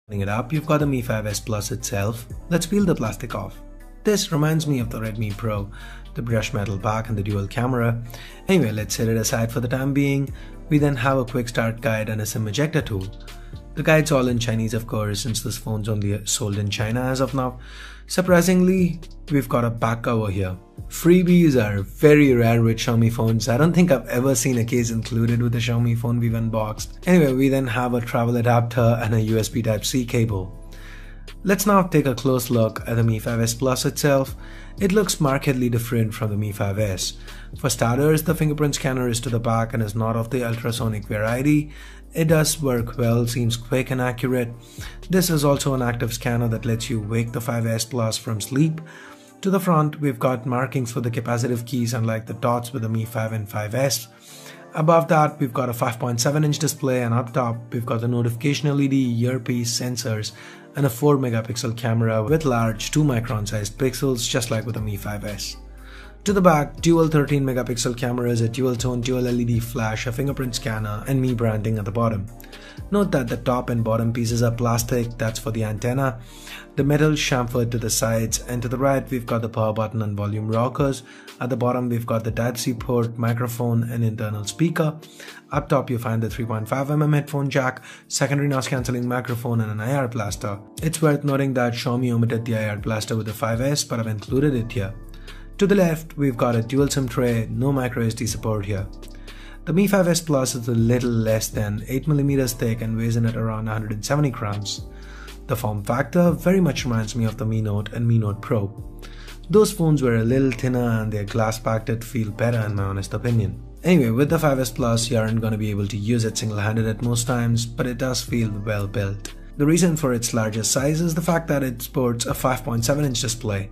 Opening it up, you've got the Mi 5S Plus itself. Let's peel the plastic off. This reminds me of the Redmi Pro, the brushed metal back and the dual camera. Anyway, let's set it aside for the time being. We then have a quick start guide and a SIM ejector tool. The guide's all in Chinese, of course, since this phone's only sold in China as of now. Surprisingly, we've got a back cover here. Freebies are very rare with Xiaomi phones. I don't think I've ever seen a case included with a Xiaomi phone we've unboxed. Anyway, we then have a travel adapter and a USB Type-C cable. Let's now take a close look at the Mi 5S Plus itself. It looks markedly different from the Mi 5S. For starters, the fingerprint scanner is to the back and is not of the ultrasonic variety. It does work well, seems quick and accurate. This is also an active scanner that lets you wake the 5S Plus from sleep. To the front, we've got markings for the capacitive keys, unlike the dots with the Mi 5 and 5S. Above that, we've got a 5.7-inch display, and up top, we've got the notification LED, earpiece, sensors, and a 4-megapixel camera with large 2-micron sized pixels, just like with the Mi 5S. To the back, dual 13-megapixel cameras, a dual-tone dual LED flash, a fingerprint scanner, and Mi branding at the bottom. Note that the top and bottom pieces are plastic, that's for the antenna. The metal chamfered to the sides, and to the right we've got the power button and volume rockers. At the bottom we've got the Type-C port, microphone, and internal speaker. Up top you find the 3.5mm headphone jack, secondary noise cancelling microphone, and an IR blaster. It's worth noting that Xiaomi omitted the IR blaster with the 5S, but I've included it here. To the left, we've got a dual SIM tray, no microSD support here. The Mi 5S Plus is a little less than 8mm thick and weighs in at around 170 grams. The form factor very much reminds me of the Mi Note and Mi Note Pro. Those phones were a little thinner and their glass pack did feel better in my honest opinion. Anyway, with the 5S Plus, you aren't going to be able to use it single-handed at most times, but it does feel well built. The reason for its larger size is the fact that it sports a 5.7-inch display.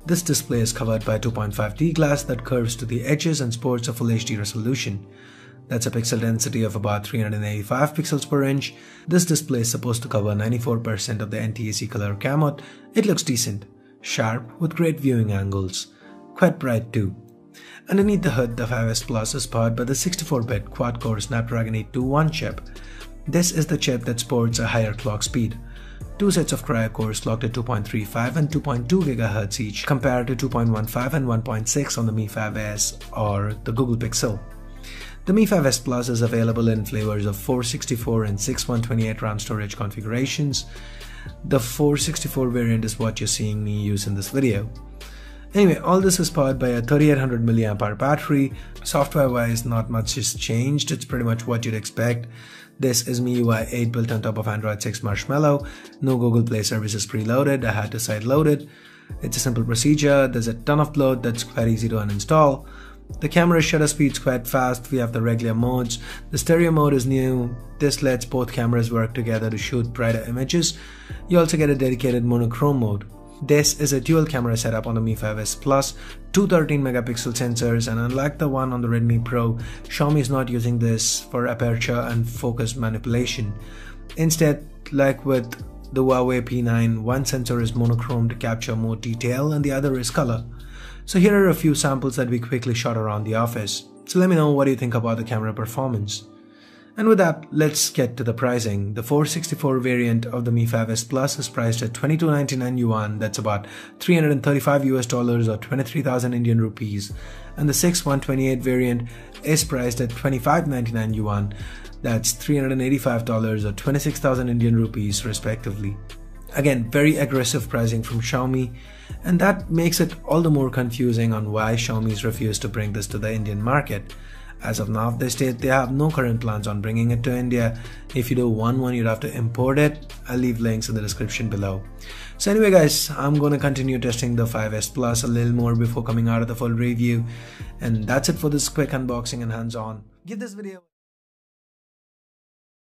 This display is covered by 2.5D glass that curves to the edges and sports a full HD resolution. That's a pixel density of about 385 pixels per inch. This display is supposed to cover 94% of the NTSC color gamut. It looks decent, sharp with great viewing angles. Quite bright too. Underneath the hood, the 5S Plus is powered by the 64-bit quad-core Snapdragon 821 chip. This is the chip that sports a higher clock speed. Two sets of cryo cores clocked at 2.35 and 2.2 GHz each, compared to 2.15 and 1.6 on the Mi 5S or the Google Pixel. The Mi 5S Plus is available in flavors of 464 and 6128 RAM storage configurations. The 464 variant is what you're seeing me use in this video. Anyway, all this is powered by a 3800 mAh battery. Software-wise, not much has changed. It's pretty much what you'd expect. This is MIUI 8 built on top of Android 6 Marshmallow. No Google Play services preloaded. I had to sideload it. It's a simple procedure. There's a ton of bloat that's quite easy to uninstall. The camera shutter speed's quite fast. We have the regular modes. The stereo mode is new. This lets both cameras work together to shoot brighter images. You also get a dedicated monochrome mode. This is a dual camera setup on the Mi 5S Plus, two 13-megapixel sensors, and unlike the one on the Redmi Pro, Xiaomi is not using this for aperture and focus manipulation. Instead, like with the Huawei P9, one sensor is monochrome to capture more detail and the other is color. So here are a few samples that we quickly shot around the office. So let me know what you think about the camera performance. And with that, let's get to the pricing. The 464 variant of the Mi 5S Plus is priced at 2299 yuan, that's about $335 or 23,000 Indian rupees. And the 6128 variant is priced at 2599 yuan, that's $385 or 26,000 Indian rupees respectively. Again, very aggressive pricing from Xiaomi, and that makes it all the more confusing on why Xiaomi's refused to bring this to the Indian market. As of now, they state they have no current plans on bringing it to India. If you do want one, you'd have to import it. I'll leave links in the description below. So anyway guys, I'm going to continue testing the 5S Plus a little more before coming out of the full review. And that's it for this quick unboxing and hands-on. Give this video